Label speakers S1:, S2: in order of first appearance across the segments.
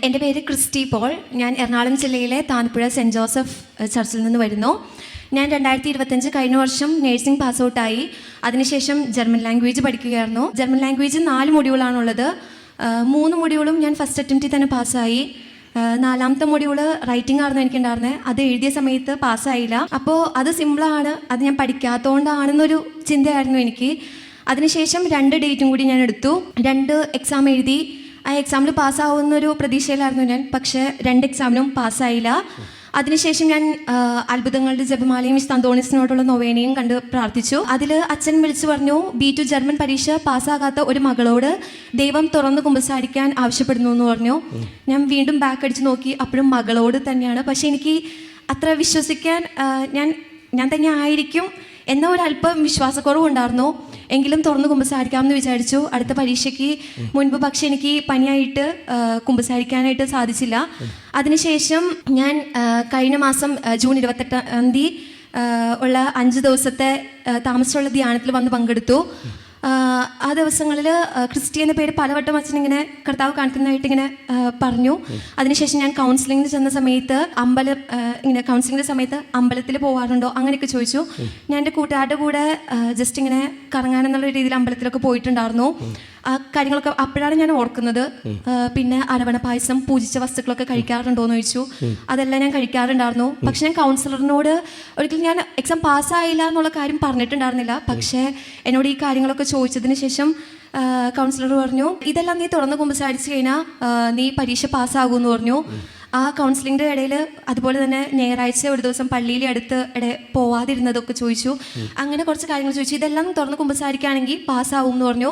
S1: എൻ്റെ പേര് Christy Paul. ഞാൻ എറണാകുളം ജില്ലയിലെ താനപ്പുഴ സെൻറ്റ് ജോസഫ് ചർച്ചിൽ നിന്ന് വരുന്നു. ഞാൻ 2025 കഴിഞ്ഞ വർഷം നേഴ്സിംഗ് പാസ് ഔട്ടായി. അതിനുശേഷം ജർമ്മൻ ലാംഗ്വേജ് പഠിക്കുകയായിരുന്നു. ജർമ്മൻ ലാംഗ്വേജ് 4 മൊഡ്യൂളാണുള്ളത്. 3 മൊഡ്യൂളും ഞാൻ ഫസ്റ്റ് അറ്റംപ്റ്റിൽ തന്നെ പാസ്സായി. 4ാമത്തെ മൊഡ്യൂള് റൈറ്റിംഗ് ആയിരുന്നു എനിക്കുണ്ടായിരുന്നത്. അത് എഴുതിയ സമയത്ത് പാസ്സായില്ല. അപ്പോൾ അത് സിമ്പിളാണ്, അത് ഞാൻ പഠിക്കാത്തതുകൊണ്ടാണെന്നൊരു ചിന്തയായിരുന്നു എനിക്ക്. അതിനുശേഷം 2 ഡേറ്റും കൂടി ഞാൻ എടുത്തു. 2 എക്സാം എഴുതി. ആ എക്സാമിൽ പാസ്സാവുന്നൊരു പ്രതീക്ഷയിലായിരുന്നു ഞാൻ. പക്ഷേ 2 എക്സാമിനും പാസ്സായില്ല. അതിനുശേഷം ഞാൻ അത്ഭുതങ്ങളുടെ ജപമാലയും വിശുദ്ധ അന്തോണീസിനോടുള്ള നൊവേനയും കണ്ട് പ്രാർത്ഥിച്ചു. അതിൽ അച്ഛൻ വിളിച്ചു പറഞ്ഞു, B2 ജർമ്മൻ പരീക്ഷ പാസ്സാകാത്ത ഒരു മകളോട് ദൈവം തുറന്ന് കുമ്പസാരിക്കാൻ ആവശ്യപ്പെടുന്നു എന്ന് പറഞ്ഞു. ഞാൻ വീണ്ടും ബാക്ക് അടിച്ച് നോക്കി, അപ്പോഴും മകളോട് തന്നെയാണ്. പക്ഷെ എനിക്ക് അത്ര വിശ്വസിക്കാൻ ഞാൻ തന്നെ ആയിരിക്കും എന്ന ഒരല്പം വിശ്വാസക്കുറവുണ്ടായിരുന്നു. എങ്കിലും തുറന്ന് കുമ്പസാരിക്കാമെന്ന് വിചാരിച്ചു. അടുത്ത പരീക്ഷയ്ക്ക് മുൻപ് പക്ഷെ എനിക്ക് പനിയായിട്ട് കുമ്പസാരിക്കാനായിട്ട് സാധിച്ചില്ല. അതിനുശേഷം ഞാൻ കഴിഞ്ഞ മാസം ജൂൺ 28 തീയതി ഉള്ള 5 ദിവസത്തെ താമസമുള്ള ധ്യാനത്തിൽ വന്ന് പങ്കെടുത്തു. ആ ദിവസങ്ങളിൽ ക്രിസ്റ്റി എന്ന പേര് പലവട്ടം അച്ഛൻ ഇങ്ങനെ കർത്താവ് കാണിക്കുന്നതായിട്ട് ഇങ്ങനെ പറഞ്ഞു. അതിനുശേഷം ഞാൻ കൗൺസിലിങ്ങിന് ചെന്ന സമയത്ത് കൗൺസിലിങ്ങിൻ്റെ സമയത്ത് അമ്പലത്തിൽ പോകാറുണ്ടോ അങ്ങനെയൊക്കെ ചോദിച്ചു. ഞാൻ എൻ്റെ കൂട്ടുകാരുടെ കൂടെ ജസ്റ്റ് ഇങ്ങനെ കറങ്ങാനെന്നുള്ള രീതിയിൽ അമ്പലത്തിലൊക്കെ പോയിട്ടുണ്ടായിരുന്നു. ആ കാര്യങ്ങളൊക്കെ അപ്പോഴാണ് ഞാൻ ഓർക്കുന്നത്. പിന്നെ അരവണ പായസം, പൂജിച്ച വസ്തുക്കളൊക്കെ കഴിക്കാറുണ്ടോ എന്ന് ചോദിച്ചു. അതെല്ലാം ഞാൻ കഴിക്കാറുണ്ടായിരുന്നു. പക്ഷെ ഞാൻ കൗൺസിലറിനോട് ഒരിക്കലും ഞാൻ എക്സാം പാസ്സായില്ല എന്നുള്ള കാര്യം പറഞ്ഞിട്ടുണ്ടായിരുന്നില്ല. പക്ഷേ എന്നോട് ഈ കാര്യങ്ങളൊക്കെ ചോദിച്ചതിന് ശേഷം കൗൺസിലർ പറഞ്ഞു, ഇതെല്ലാം നീ തുറന്ന് കുമ്പസാരിച്ച് കഴിഞ്ഞാൽ നീ പരീക്ഷ പാസ്സാകുമെന്ന് പറഞ്ഞു. ആ കൗൺസിലിങ്ങിൻ്റെ ഇടയിൽ അതുപോലെ തന്നെ ഞായറാഴ്ച ഒരു ദിവസം പള്ളിയിൽ അടുത്ത് പോവാതിരുന്നതൊക്കെ ചോദിച്ചു. അങ്ങനെ കുറച്ച് കാര്യങ്ങൾ ചോദിച്ചു. ഇതെല്ലാം തുറന്ന് കുമ്പസാരിക്കുകയാണെങ്കിൽ പാസ്സാവും എന്ന് പറഞ്ഞു.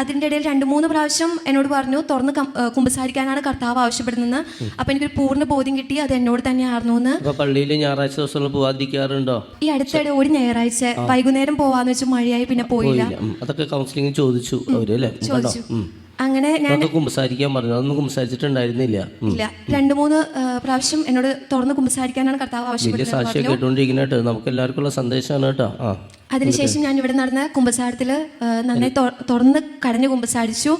S1: അതിൻ്റെ ഇടയിൽ 2-3 പ്രാവശ്യം എന്നോട് പറഞ്ഞു തുറന്ന് കുമ്പസാരിക്കാനാണ് കർത്താവ് ആവശ്യപ്പെടുന്നത്. അപ്പം എനിക്കൊരു പൂർണ്ണ ബോധ്യം കിട്ടി അത് എന്നോട് തന്നെയായിരുന്നു എന്ന്.
S2: പള്ളിയിൽ ഞായറാഴ്ച ദിവസങ്ങൾ പോവാതിരിക്കാറുണ്ടോ?
S1: ഈ അടുത്തിടെ ഒരു ഞായറാഴ്ച വൈകുന്നേരം പോവാന്ന് വെച്ചാൽ മഴയായി പിന്നെ പോയില്ല.
S2: അതൊക്കെ കൗൺസിലിംഗ് ചോദിച്ചു.
S1: അങ്ങനെ ഞാൻ
S2: കുമ്പസാരിക്കാൻ പറഞ്ഞു. അതൊന്നും കുമ്പസാരിച്ചിട്ടുണ്ടായിരുന്നില്ല.
S1: ഇല്ല, 2-3 പ്രാവശ്യം എന്നോട് തുറന്ന് കുമ്പസാരിക്കാനാണ് കർത്താവ് ആവശ്യപ്പെട്ടത്.
S2: സാക്ഷ്യം കേട്ടോണ്ടിരിക്കുന്നുണ്ട്. നമുക്ക് എല്ലാവർക്കും ഉള്ള സന്ദേശമാണ് കേട്ടോ.
S1: അതിനുശേഷം ഞാൻ ഇവിടെ നടന്ന കുമ്പസാരത്തിൽ നന്നായി തുറന്ന് കടഞ്ഞു കുമ്പസാരിച്ചു.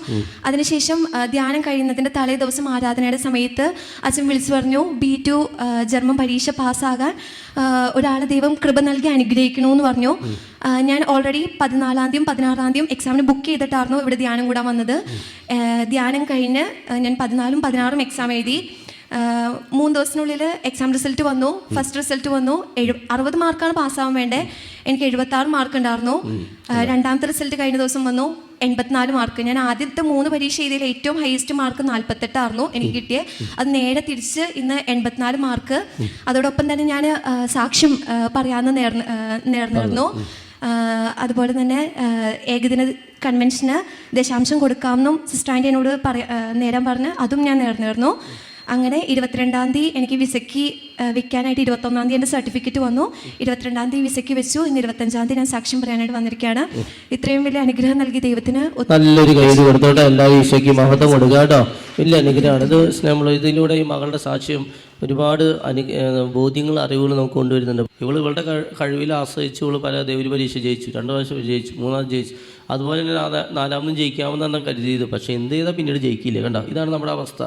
S1: അതിനുശേഷം ധ്യാനം കഴിയുന്നതിൻ്റെ തലേ ദിവസം ആരാധനയുടെ സമയത്ത് അച്ഛൻ വിളിച്ചു പറഞ്ഞു, B2 ജർമ്മൻ പരീക്ഷ പാസ്സാകാൻ ഒരാളെ ദൈവം കൃപ നൽകി അനുഗ്രഹിക്കണമെന്ന് പറഞ്ഞു. ഞാൻ ഓൾറെഡി 14-ാം തീയതിയും 16-ാം തീയതിയും എക്സാമിന് ബുക്ക് ചെയ്തിട്ടായിരുന്നു ഇവിടെ ധ്യാനം കൂടാൻ വന്നത്. ധ്യാനം കഴിഞ്ഞ് ഞാൻ 14-ഉം 16-ഉം എക്സാം എഴുതി. 3 ദിവസത്തിനുള്ളിൽ എക്സാം റിസൾട്ട് വന്നു. ഫസ്റ്റ് റിസൾട്ട് വന്നു. 60 മാർക്കാണ് പാസ്സാവാൻ വേണ്ടേ. എനിക്ക് 76 മാർക്ക് ഉണ്ടായിരുന്നു. 2ാമത്തെ റിസൾട്ട് കഴിഞ്ഞ ദിവസം വന്നു 84 മാർക്ക്. ഞാൻ ആദ്യത്തെ 3 പരീക്ഷ ചെയ്തതിൽ ഏറ്റവും ഹയസ്റ്റ് മാർക്ക് 48 ആയിരുന്നു എനിക്ക് കിട്ടിയത്. അത് നേരെ തിരിച്ച് ഇന്ന് 84 മാർക്ക്. അതോടൊപ്പം തന്നെ ഞാൻ സാക്ഷ്യം പറയാമെന്ന് നേർന്നിരുന്നു. അതുപോലെ തന്നെ ഏകദിന കൺവെൻഷന് ദശാംശം കൊടുക്കാമെന്നും സിസ്റ്റർ ആൻറ്റി എന്നോട് നേരം പറഞ്ഞ് അതും ഞാൻ നേർന്നിരുന്നു. അങ്ങനെ 22-ാം തീയതി എനിക്ക് വിസയ്ക്ക് വെക്കാനായിട്ട് 21-ാം തീയതി എൻ്റെ സർട്ടിഫിക്കറ്റ് വന്നു. 22-ാം തീയതി വിസയ്ക്ക് വെച്ചു. ഇന്ന് 25-ാം തീയതി ഞാൻ സാക്ഷ്യം പറയാനായിട്ട് വന്നിരിക്കുകയാണ്. ഇത്രയും വലിയ അനുഗ്രഹം നൽകി ദൈവത്തിന്
S2: നല്ലൊരു കൈ കൊടുത്തോട്ടെ. എല്ലാ വിസയ്ക്ക് മഹത്വം കൊടുക്കുക കേട്ടോ. വലിയ അനുഗ്രഹമാണ് ഇത്. നമ്മൾ ഇതിലൂടെ ഈ മകളുടെ സാക്ഷ്യം ഒരുപാട് ബോധ്യങ്ങൾ, അറിവുകൾ നമുക്ക് കൊണ്ടുവരുന്നുണ്ട്. ഇവളുടെ കഴിവിൽ ആശ്രയിച്ച് ഇവൾ പല ഒരു പരീക്ഷ ജയിച്ചു, 2 പ്രാവശ്യം ജയിച്ചു, 3-ാമത് ജയിച്ചു. അതുപോലെ തന്നെ 4-ാമതും ജയിക്കാമെന്നാണ് കരുതിയത്. പക്ഷേ എന്ത് ചെയ്താൽ പിന്നീട് ജയിക്കില്ല. കണ്ടോ, ഇതാണ് നമ്മുടെ അവസ്ഥ.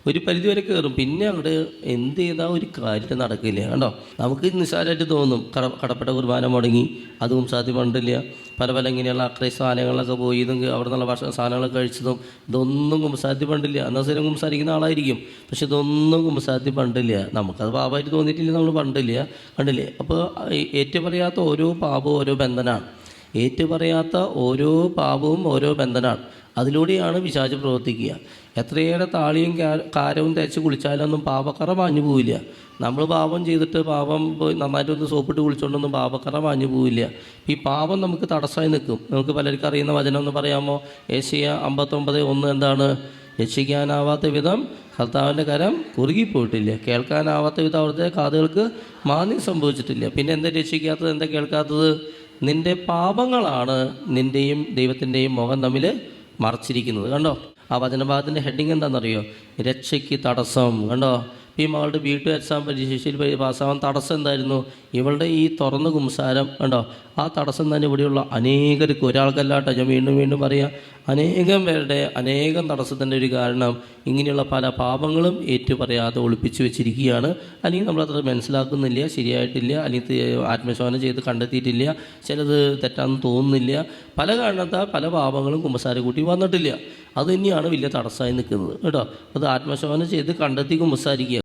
S2: ഒരു പരിധി വരെ കയറും, പിന്നെ അങ്ങോട്ട് എന്ത് ചെയ്താൽ ഒരു കാര്യം നടക്കില്ല. കണ്ടോ, നമുക്ക് നിസ്സാരമായിട്ട് തോന്നും. കടപ്പെട്ട കുർബാന മുടങ്ങി, അതും സാധ്യമുണ്ടില്ല. പല ഇങ്ങനെയുള്ള അക്രൈ സാധനങ്ങളിലൊക്കെ പോയി അവിടെ നിന്നുള്ള ഭക്ഷണ സാധനങ്ങളൊക്കെ കഴിച്ചതും ഇതൊന്നും കുമ്പസാധ്യപ്പെണ്ടില്ല. എന്നാൽ സ്ഥിരം കുമ്പസാരിക്കുന്ന ആളായിരിക്കും, പക്ഷെ ഇതൊന്നും കുമ്പസാധ്യപ്പെണ്ടില്ല. നമുക്കത് പാപമായിട്ട് തോന്നിയിട്ടില്ല, നമ്മൾ കണ്ടില്ലേ. അപ്പോൾ ഏറ്റുപറയാത്ത ഓരോ പാപവും ഓരോ ബന്ധനമാണ്. ഏറ്റുപറയാത്ത ഓരോ പാപവും ഓരോ ബന്ധനമാണ്. അതിലൂടെയാണ് പിശാച് പ്രവർത്തിക്കുക. എത്രയേറെ താളിയും കാരവും തേച്ച് കുളിച്ചാലൊന്നും പാപക്കറ മാഞ്ഞു പോവില്ല. നമ്മൾ പാപം ചെയ്തിട്ട് നന്നായിട്ടൊന്ന് സോപ്പിട്ട് കുളിച്ചുകൊണ്ടൊന്നും പാപക്കറ മാഞ്ഞു പോവില്ല. ഈ പാപം നമുക്ക് തടസ്സമായി നിൽക്കും. നമുക്ക് പലർക്കും അറിയുന്ന വചനം എന്ന് പറയാമോ? ഏശയ്യ 59:1 എന്താണ്? രക്ഷിക്കാനാവാത്ത വിധം കർത്താവിൻ്റെ കരം കുറുകിപ്പോയിട്ടില്ല, കേൾക്കാനാവാത്ത വിധം അവിടുത്തെ കാതുകൾക്ക് മാന്യം സംഭവിച്ചിട്ടില്ല. പിന്നെ എന്താ രക്ഷിക്കാത്തത്, എന്താ കേൾക്കാത്തത്? നിൻ്റെ പാപങ്ങളാണ് നിൻ്റെയും ദൈവത്തിൻ്റെയും മുഖം തമ്മിൽ മറച്ചിരിക്കുന്നത്. കണ്ടോ, ആ വചനഭാഗത്തിൻ്റെ ഹെഡിങ് എന്താണെന്നറിയോ? രക്ഷയ്ക്ക് തടസ്സം. കണ്ടോ, ഈ മകളുടെ B2 എക്സാം പരീക്ഷയിൽ പാസ്സാവാൻ തടസ്സം എന്തായിരുന്നു? ഇവളുടെ ഈ തുറന്ന കുംസാരം കണ്ടോ, ആ തടസ്സം തന്നെ ഇവിടെയുള്ള അനേകർക്ക്, ഒരാൾക്കല്ലാട്ടോ, ഞാൻ വീണ്ടും വീണ്ടും പറയാം, അനേകം പേരുടെ അനേകം തടസ്സത്തിൻ്റെ ഒരു കാരണം ഇങ്ങനെയുള്ള പല പാപങ്ങളും ഏറ്റുപറയാതെ ഒളിപ്പിച്ചു വെച്ചിരിക്കുകയാണ്. അല്ലെങ്കിൽ നമ്മളത്ര മനസ്സിലാക്കുന്നില്ല, ശരിയായിട്ടില്ല, അല്ലെങ്കിൽ ആത്മശോധന ചെയ്ത് കണ്ടെത്തിയിട്ടില്ല, ചിലത് തെറ്റാണെന്ന് തോന്നുന്നില്ല. പല കാരണത്താൽ പല പാപങ്ങളും കുമ്പസാര കൂട്ടി വന്നിട്ടില്ല. അത് തന്നെയാണ് വലിയ തടസ്സമായി നിൽക്കുന്നത് കേട്ടോ. അത് ആത്മശോധന ചെയ്ത് കണ്ടെത്തി കുമ്പസാരിക്കുക.